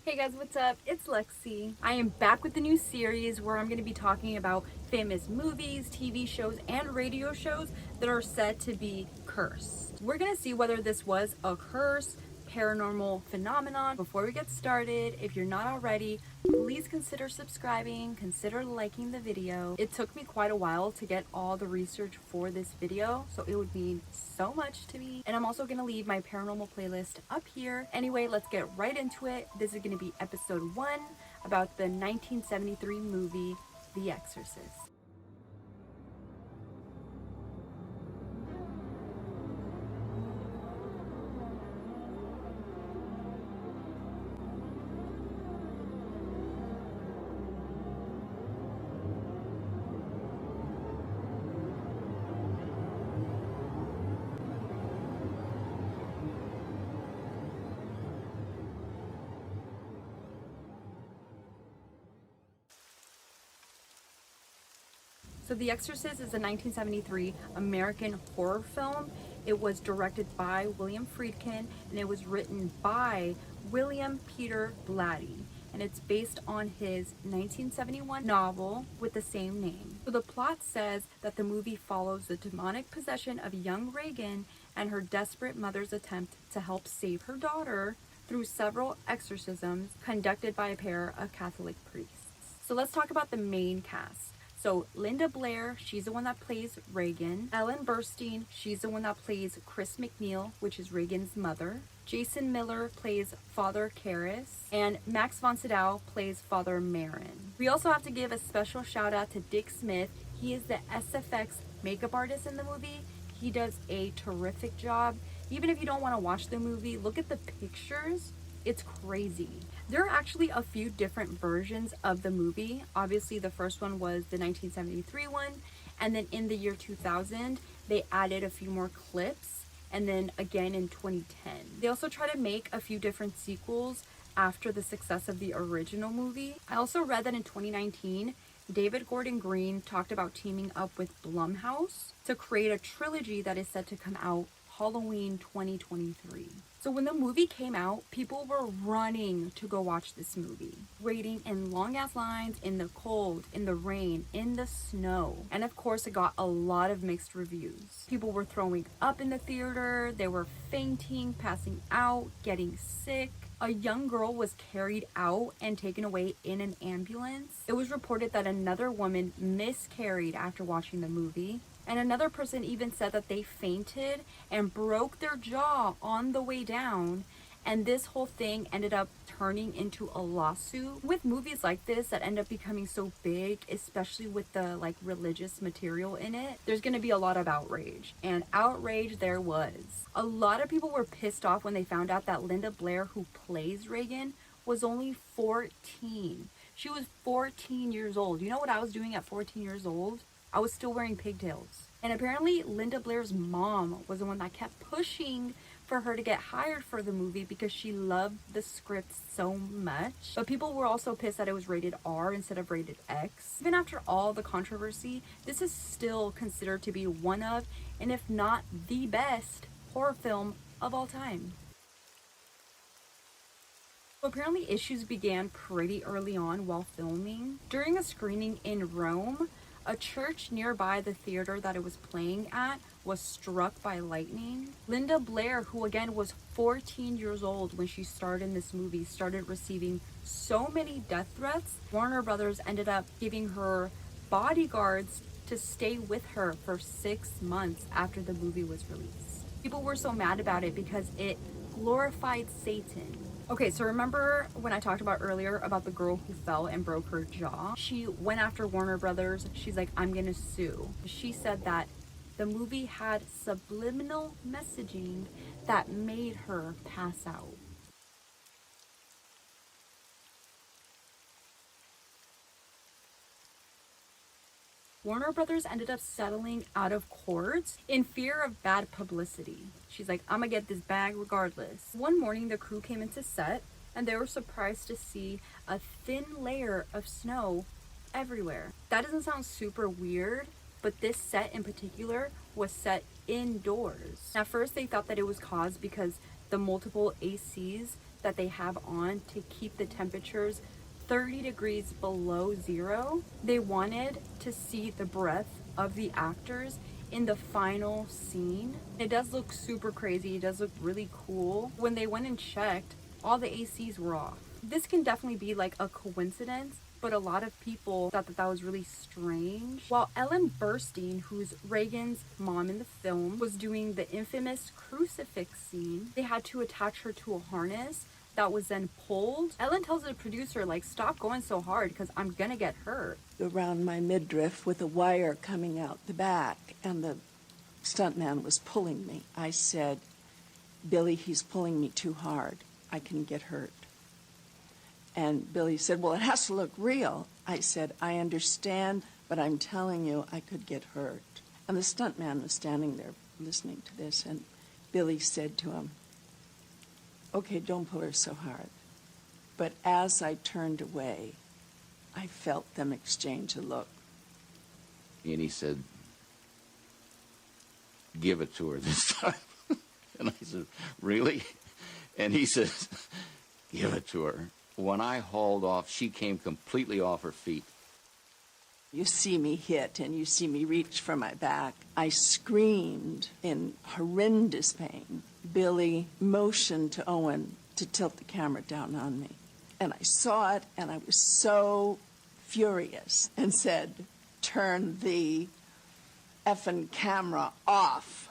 Hey guys, what's up? It's Lexi. I am back with the new series where I'm going to be talking about famous movies, TV shows, and radio shows that are said to be cursed. We're going to see whether this was a curse, paranormal phenomenon. Before we get started, if you're not already, please consider subscribing, consider liking the video. It took me quite a while to get all the research for this video, so it would mean so much to me. And I'm also going to leave my paranormal playlist up here. Anyway, let's get right into it. This is going to be episode 1 about the 1973 movie The Exorcist. So The Exorcist is a 1973 American horror film. It was directed by William Friedkin and it was written by William Peter Blatty. And it's based on his 1971 novel with the same name. So the plot says that the movie follows the demonic possession of young Regan and her desperate mother's attempt to help save her daughter through several exorcisms conducted by a pair of Catholic priests. So let's talk about the main cast. So Linda Blair, she's the one that plays Regan. Ellen Burstyn, she's the one that plays Chris McNeil, which is Regan's mother. Jason Miller plays Father Karras, and Max von Sydow plays Father Marin. We also have to give a special shout out to Dick Smith. He is the SFX makeup artist in the movie. He does a terrific job. Even if you don't want to watch the movie, look at the pictures. It's crazy. There are actually a few different versions of the movie. Obviously, the first one was the 1973 one, and then in the year 2000, they added a few more clips, and then again in 2010. They also try to make a few different sequels after the success of the original movie. I also read that in 2019, David Gordon Green talked about teaming up with Blumhouse to create a trilogy that is set to come out Halloween 2023. So when the movie came out, people were running to go watch this movie, waiting in long ass lines in the cold, in the rain, in the snow. And of course, it got a lot of mixed reviews. People were throwing up in the theater, they were fainting, passing out, getting sick. A young girl was carried out and taken away in an ambulance. It was reported that another woman miscarried after watching the movie. And another person even said that they fainted and broke their jaw on the way down. And this whole thing ended up turning into a lawsuit. With movies like this that end up becoming so big, especially with the religious material in it, there's gonna be a lot of outrage. And outrage there was. A lot of people were pissed off when they found out that Linda Blair, who plays Regan, was only 14. She was 14 years old. You know what I was doing at 14 years old? I was still wearing pigtails. And apparently Linda Blair's mom was the one that kept pushing for her to get hired for the movie because she loved the script so much. But people were also pissed that it was rated R instead of rated X. Even after all the controversy, this is still considered to be one of, and if not the best, horror film of all time. So apparently issues began pretty early on while filming. During a screening in Rome, a church nearby the theater that it was playing at was struck by lightning. Linda Blair, who again was 14 years old when she starred in this movie, started receiving so many death threats. Warner Brothers ended up giving her bodyguards to stay with her for 6 months after the movie was released. People were so mad about it because it glorified Satan. Okay, so remember when I talked about earlier about the girl who fell and broke her jaw? She went after Warner Brothers. She's like, I'm gonna sue. She said that the movie had subliminal messaging that made her pass out. Warner Brothers ended up settling out of court in fear of bad publicity. She's like, I'm gonna get this bag regardless. One morning, the crew came into set and they were surprised to see a thin layer of snow everywhere. That doesn't sound super weird, but this set in particular was set indoors. At first they thought that it was caused because the multiple ACs that they have on to keep the temperatures 30 degrees below zero. They wanted to see the breath of the actors in the final scene. It does look super crazy. It does look really cool. When they went and checked, all the ACs were off. This can definitely be like a coincidence, but a lot of people thought that that was really strange. While Ellen Burstyn, who's Reagan's mom in the film, was doing the infamous crucifix scene, they had to attach her to a harness that was then pulled. Ellen tells the producer, like, stop going so hard because I'm gonna get hurt. Around my midriff with a wire coming out the back, and the stuntman was pulling me. I said, Billy, he's pulling me too hard. I can get hurt. And Billy said, well, it has to look real. I said, I understand, but I'm telling you I could get hurt. And the stuntman was standing there listening to this, and Billy said to him, okay, don't pull her so hard. But as I turned away, I felt them exchange a look. And he said, give it to her this time. And I said, really? And he said, give it to her. When I hauled off, she came completely off her feet. You see me hit and you see me reach for my back. I screamed in horrendous pain. Billy motioned to Owen to tilt the camera down on me. And I saw it and I was so furious and said, turn the effing camera off,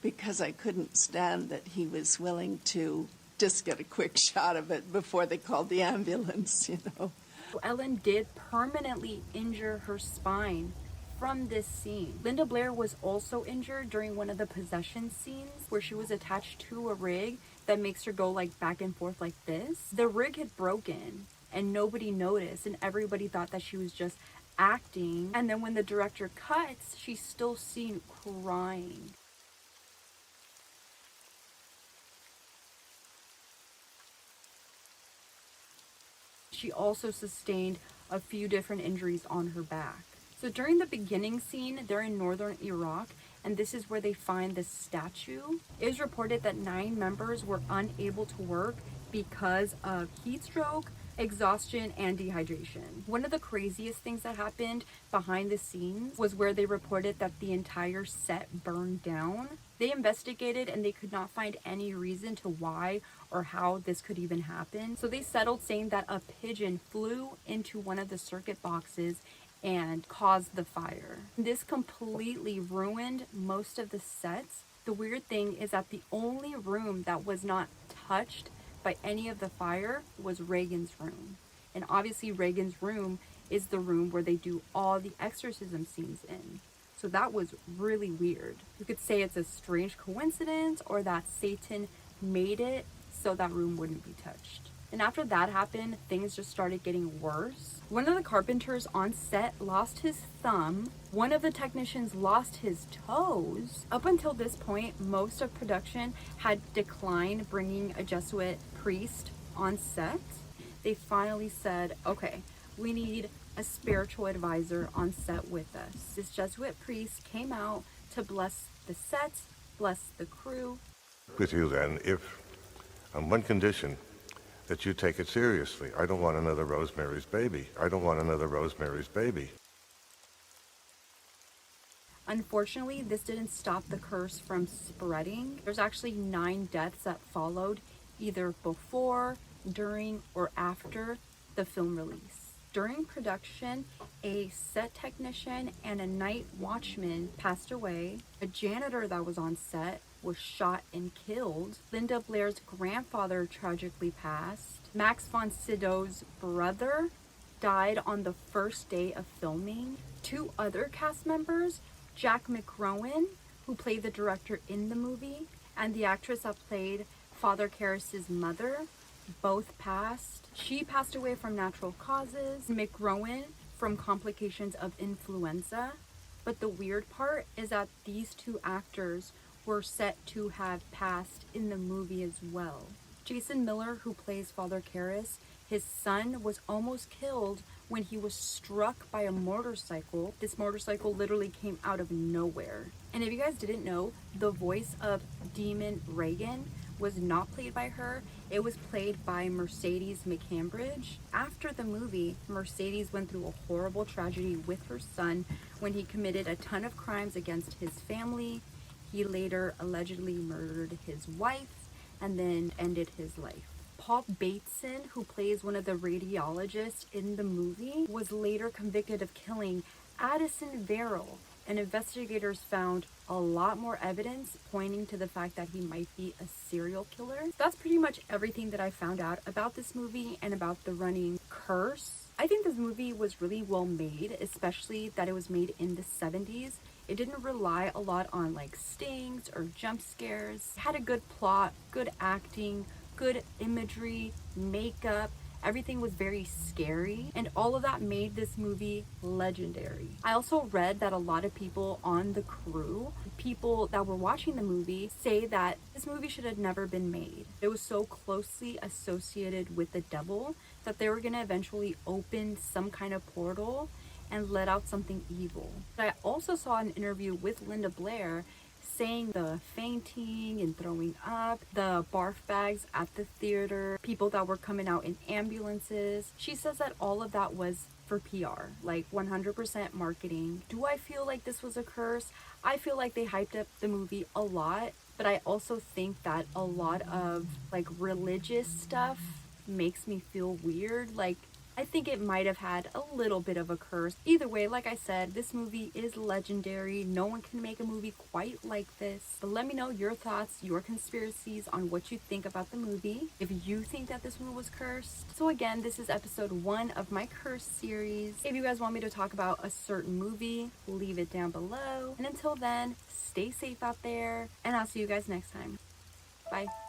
because I couldn't stand that he was willing to just get a quick shot of it before they called the ambulance, you know. Ellen did permanently injure her spine from this scene. Linda Blair was also injured during one of the possession scenes where she was attached to a rig that makes her go like back and forth like this. The rig had broken and nobody noticed, and everybody thought that she was just acting. And then when the director cuts, she's still seen crying. She also sustained a few different injuries on her back. So during the beginning scene, they're in northern Iraq, and this is where they find this statue. It is reported that 9 members were unable to work because of heat stroke, exhaustion, and dehydration. One of the craziest things that happened behind the scenes was where they reported that the entire set burned down. They investigated and they could not find any reason to why or how this could even happen. So they settled saying that a pigeon flew into one of the circuit boxes and caused the fire. This completely ruined most of the sets. The weird thing is that the only room that was not touched by any of the fire was Reagan's room. And obviously Reagan's room is the room where they do all the exorcism scenes in. So that was really weird. You could say it's a strange coincidence, or that Satan made it so that room wouldn't be touched. And after that happened, things just started getting worse. One of the carpenters on set lost his thumb. One of the technicians lost his toes. Up until this point, most of production had declined bringing a Jesuit priest on set. They finally said, okay, we need a spiritual advisor on set with us. This Jesuit priest came out to bless the sets, bless the crew. With you then, if on one condition, that you take it seriously. I don't want another Rosemary's Baby. I don't want another Rosemary's Baby. Unfortunately, this didn't stop the curse from spreading. There's actually 9 deaths that followed either before, during, or after the film release. During production, a set technician and a night watchman passed away. A janitor that was on set was shot and killed. Linda Blair's grandfather tragically passed. Max von Sydow's brother died on the first day of filming. 2 other cast members, Jack McRowan, who played the director in the movie, and the actress that played Father Karras's mother, both passed. She passed away from natural causes, McRowan from complications of influenza. But the weird part is that these 2 actors were set to have passed in the movie as well. Jason Miller, who plays Father Karras, his son was almost killed when he was struck by a motorcycle. This motorcycle literally came out of nowhere. And if you guys didn't know, the voice of Demon Reagan was not played by her. It was played by Mercedes McCambridge. After the movie, Mercedes went through a horrible tragedy with her son when he committed a ton of crimes against his family. He later allegedly murdered his wife and then ended his life. Paul Bateson, who plays one of the radiologists in the movie, was later convicted of killing Addison Verrill, and investigators found a lot more evidence pointing to the fact that he might be a serial killer. That's pretty much everything that I found out about this movie and about the running curse. I think this movie was really well made, especially that it was made in the 70s. It didn't rely a lot on like stings or jump scares. It had a good plot, good acting, good imagery, makeup. Everything was very scary, and all of that made this movie legendary. I also read that a lot of people on the crew, people that were watching the movie, say that this movie should have never been made. It was so closely associated with the devil that they were gonna eventually open some kind of portal and let out something evil. I also saw an interview with Linda Blair saying the fainting and throwing up, the barf bags at the theater, people that were coming out in ambulances. She says that all of that was for PR, like 100% marketing. Do I feel like this was a curse? I feel like they hyped up the movie a lot, but I also think that a lot of like religious stuff makes me feel weird. Like, I think it might have had a little bit of a curse. Either way, like I said, this movie is legendary. No one can make a movie quite like this. But let me know your thoughts, your conspiracies on what you think about the movie. If you think that this one was cursed. So again, this is episode 1 of my curse series. If you guys want me to talk about a certain movie, leave it down below. And until then, stay safe out there, and I'll see you guys next time. Bye.